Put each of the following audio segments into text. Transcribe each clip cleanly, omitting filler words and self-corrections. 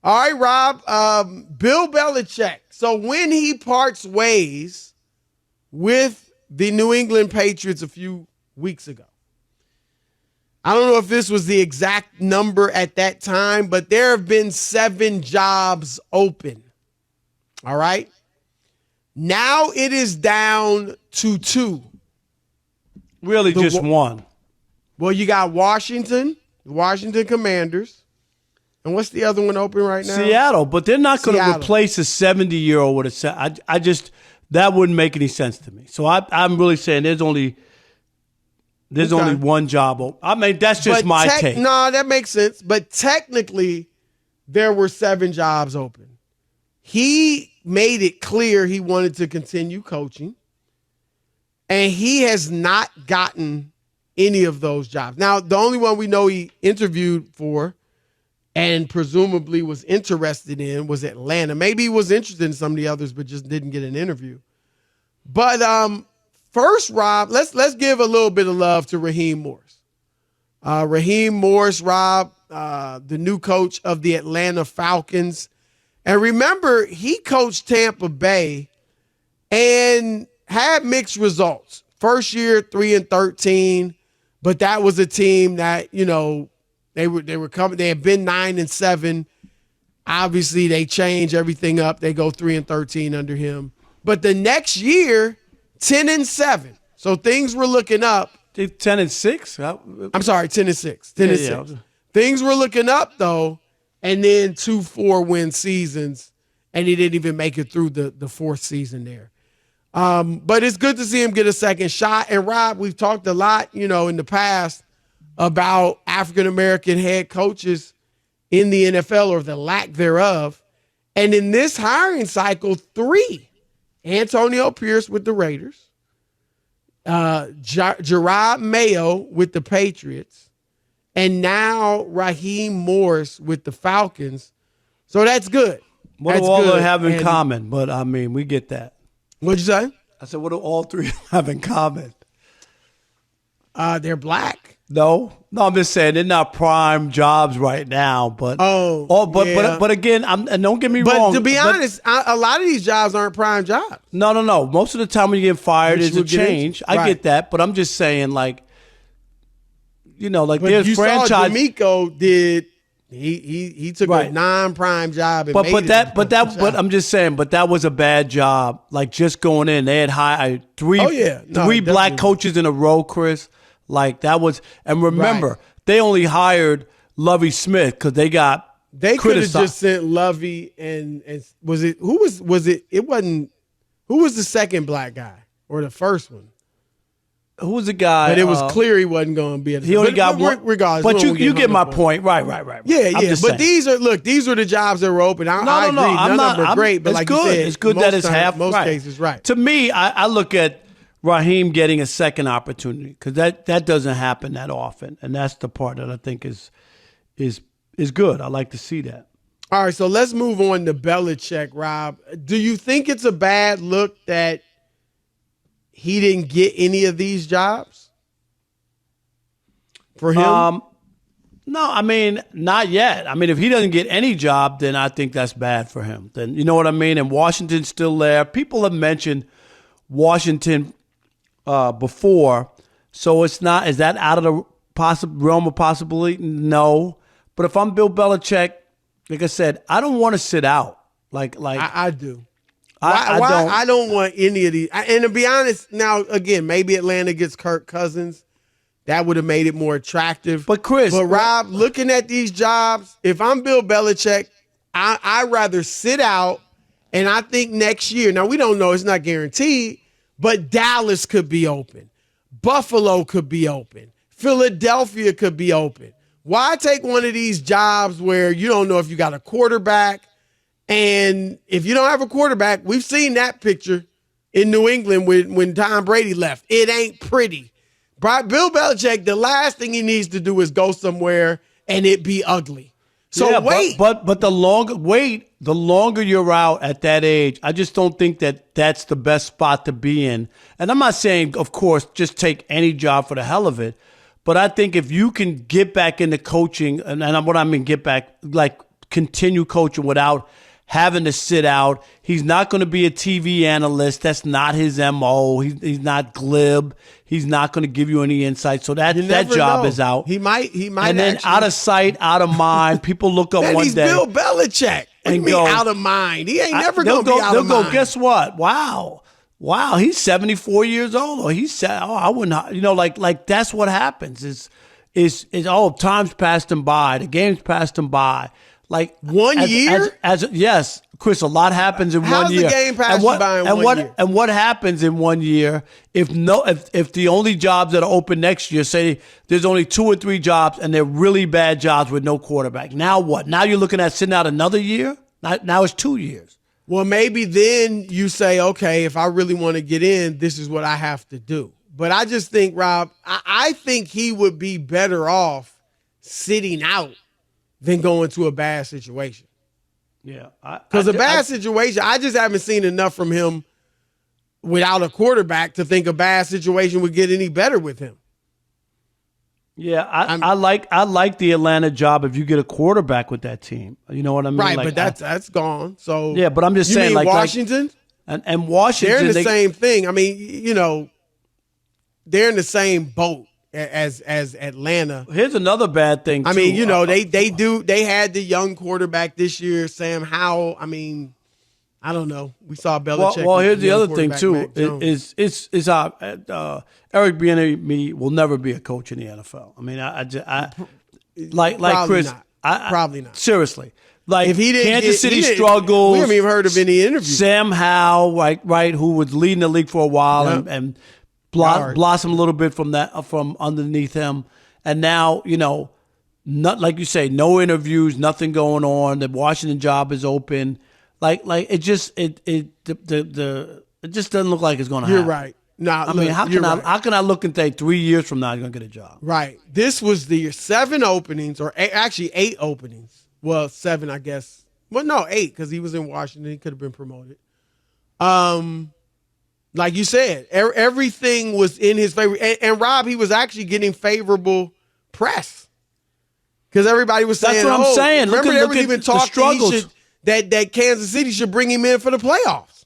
All right, Rob. Bill Belichick. So when he parts ways with the New England Patriots a few weeks ago, I don't know if this was the exact number at that time, but there have been 7 jobs open. All right. Now it is down to 2. Really, just one. Well, you got Washington, the Washington Commanders. And what's the other one open right now? Seattle, but they're not going to replace a 70-year-old with a. I just that wouldn't make any sense to me. So I'm really saying there's only one job. I mean, that's just my take. No, that makes sense. But technically, there were 7 jobs open. He made it clear he wanted to continue coaching, and he has not gotten any of those jobs. Now, the only one we know he interviewed for and presumably was interested in was Atlanta. Maybe he was interested in some of the others, but just didn't get an interview. But first, Rob, let's give a little bit of love to Raheem Morris. Raheem Morris, Rob, the new coach of the Atlanta Falcons. And remember, he coached Tampa Bay and had mixed results. First year, 3-13, but that was a team that, they were coming. They had been 9-7. Obviously, they change everything up. They go 3-13 under him. But the next year, 10-7. So things were looking up. 10-6. I'm sorry, 10-6. 10-6. Yeah. Things were looking up though, and then 2 4-win seasons, and he didn't even make it through the 4th season there. But it's good to see him get a second shot. And Rob, we've talked a lot, in the past about African-American head coaches in the NFL or the lack thereof. And in this hiring cycle, 3, Antonio Pierce with the Raiders, Gerard Mayo with the Patriots, and now Raheem Morris with the Falcons. So that's good. What do all they have in common? But, I mean, we get that. What'd you say? I said, what do all 3 have in common? They're black. No, I'm just saying they're not prime jobs right now. But but again, and don't get me wrong. But to be honest, a lot of these jobs aren't prime jobs. No. Most of the time when you get fired, is a change. I get that, but I'm just saying, there's franchise. Saw D'Amico did. He took a non-prime job and but I'm just saying, but that was a bad job. Like just going in, they had hired 3 black coaches in a row, Chris. Like that was, and remember, they only hired Lovie Smith because they could have just sent Lovie and who was the second black guy or the first one? Who was the guy? But it was clear he wasn't going to be at the. He only got one. Regardless, but you get my point, right? Yeah. But these are the jobs that were open. I agree. None of them are great, but like you said, it's good that it's half. Most cases, right. To me, I look at Raheem getting a second opportunity because that doesn't happen that often, and that's the part that I think is good. I like to see that. All right, so let's move on to Belichick, Rob. Do you think it's a bad look that he didn't get any of these jobs for him? No, I mean, not yet. I mean, if he doesn't get any job, then I think that's bad for him. Then you know what I mean? And Washington's still there. People have mentioned Washington before, so it's not. Is that out of the realm of possibility? No. But if I'm Bill Belichick, like I said, I don't want to sit out. Like I do. I don't want any of these. And to be honest, now again, maybe Atlanta gets Kirk Cousins. That would have made it more attractive. But Rob, looking at these jobs, if I'm Bill Belichick, I'd rather sit out. And I think next year, now we don't know, it's not guaranteed, but Dallas could be open. Buffalo could be open. Philadelphia could be open. Why take one of these jobs where you don't know if you got a quarterback? And if you don't have a quarterback, we've seen that picture in New England when Tom Brady left. It ain't pretty. Bill Belichick, the last thing he needs to do is go somewhere and it be ugly. So wait. But the longer you're out at that age, I just don't think that that's the best spot to be in. And I'm not saying, of course, just take any job for the hell of it. But I think if you can get back into coaching, and what I mean get back, like continue coaching without having to sit out. He's not going to be a TV analyst. That's not his MO. He's not glib. He's not going to give you any insight. So that job is out. He might. And then out of sight, out of mind. People look up one he's day. Bill Belichick. And you mean out of mind? He ain't never going to be out of mind. They'll go, guess what? Wow, he's 74 years old. Or I wouldn't, like that's what happens. Is time's passed him by. The game's passed him by. Like 1 year? Yes, Chris, a lot happens in 1 year. How's the game passed you by in 1 year? And what happens in 1 year if the only jobs that are open next year, say there's only 2 or 3 jobs and they're really bad jobs with no quarterback. Now what? Now you're looking at sitting out another year? Now it's 2 years. Well, maybe then you say, okay, if I really want to get in, this is what I have to do. But I just think, Rob, I think he would be better off sitting out than going to a bad situation. Yeah. Because a bad situation, I just haven't seen enough from him without a quarterback to think a bad situation would get any better with him. Yeah, I like the Atlanta job if you get a quarterback with that team. You know what I mean? Right, but that's gone. So yeah, but I'm just saying, like Washington? And Washington, they're in the same thing. I mean, they're in the same boat as Atlanta. Here's another bad thing, too. I mean, they had the young quarterback this year, Sam Howell. I mean, I don't know. We saw Belichick. Well, here's the other thing too. Is Eric Bieniemy will never be a coach in the NFL. I mean, like Chris. Probably not. Seriously, like if he didn't, Kansas City struggles. We haven't even heard of any interviews. Sam Howell, right, who was leading the league for a while and blossomed a little bit from underneath him, and now not like you say, no interviews, nothing going on. The Washington job is open. Like it just doesn't look like it's going to happen. You're right. How can I look and say 3 years from now you're going to get a job? Right. This was the 7 openings, or actually 8 openings. Well, 7, I guess. Well, no, 8 because he was in Washington. He could have been promoted. Like you said, everything was in his favor. And Rob, he was actually getting favorable press because everybody was saying, "That's what I'm saying." Remember, look they were even talking that Kansas City should bring him in for the playoffs.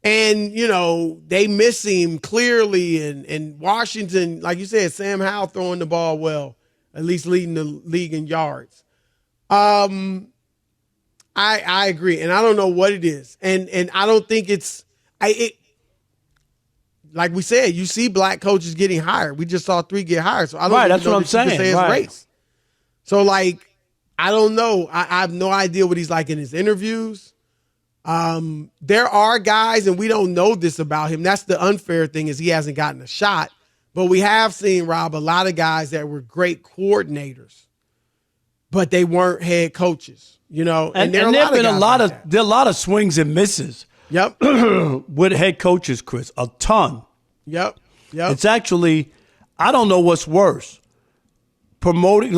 And, they miss him clearly. And Washington, like you said, Sam Howell throwing the ball well, at least leading the league in yards. I agree. And I don't know what it is. And I don't think like we said, you see black coaches getting hired. We just saw 3 get hired. So I don't know. That's what I'm saying. Say it's race. So, I don't know. I have no idea what he's like in his interviews. There are guys, and we don't know this about him. That's the unfair thing is he hasn't gotten a shot. But we have seen, Rob, a lot of guys that were great coordinators, but they weren't head coaches, And there have been a lot of swings and misses. Yep. With head coaches, Chris, a ton. Yep. It's actually, I don't know what's worse. Promoting,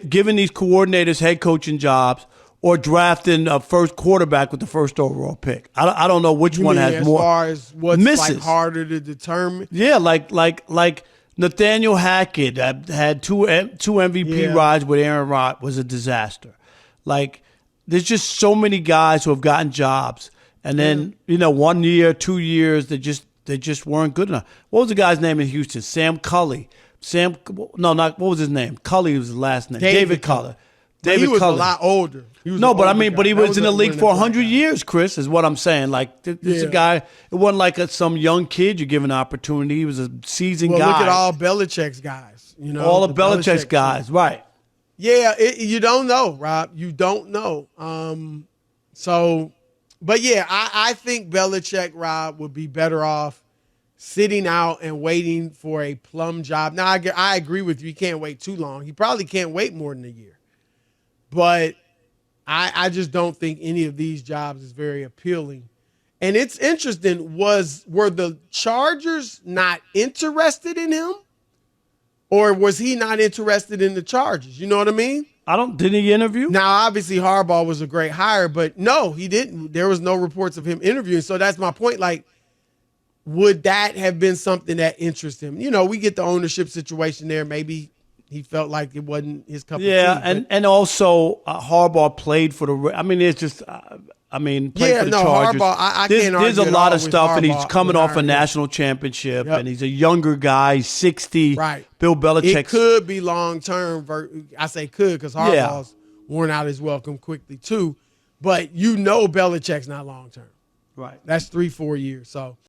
giving these coordinators head coaching jobs or drafting a first quarterback with the first overall pick. I don't know which one has more. As far as what's misses. Harder to determine? Yeah, like Nathaniel Hackett had two MVP rides with Aaron Rodgers was a disaster. Like, there's just so many guys who have gotten jobs. And then, 1 year, 2 years, they just weren't good enough. What was the guy's name in Houston? Sam Cully. What was his name? Cully was his last name. David Cully. He was a lot older. He was in the league for 100 years, Chris, is what I'm saying. Like, this is a guy, it wasn't like some young kid you give an opportunity. He was a seasoned guy. Look at all Belichick's guys. All the Belichick's guys, right. Yeah, you don't know, Rob. You don't know. But yeah, I think Belichick, Rob, would be better off sitting out and waiting for a plum job. Now, I agree with you. He can't wait too long. He probably can't wait more than a year. But I just don't think any of these jobs is very appealing. And it's interesting, were the Chargers not interested in him? Or was he not interested in the Chargers? You know what I mean? Didn't he interview? Now, obviously, Harbaugh was a great hire, but no, he didn't. There was no reports of him interviewing. So that's my point. Like, would that have been something that interests him? We get the ownership situation there. Maybe He felt like it wasn't his cup of tea. Yeah, and also Harbaugh played for the. I mean, it's just. Played for the Chargers. Harbaugh, I there's, can't there's argue a lot at of all stuff, with and he's Harbaugh coming off a with national championship, Yep. and he's a younger guy, he's 60. Right. Bill Belichick. It could be long term. I say could because Harbaugh's worn out his welcome quickly too. But Belichick's not long term. Right. That's 3-4 years. So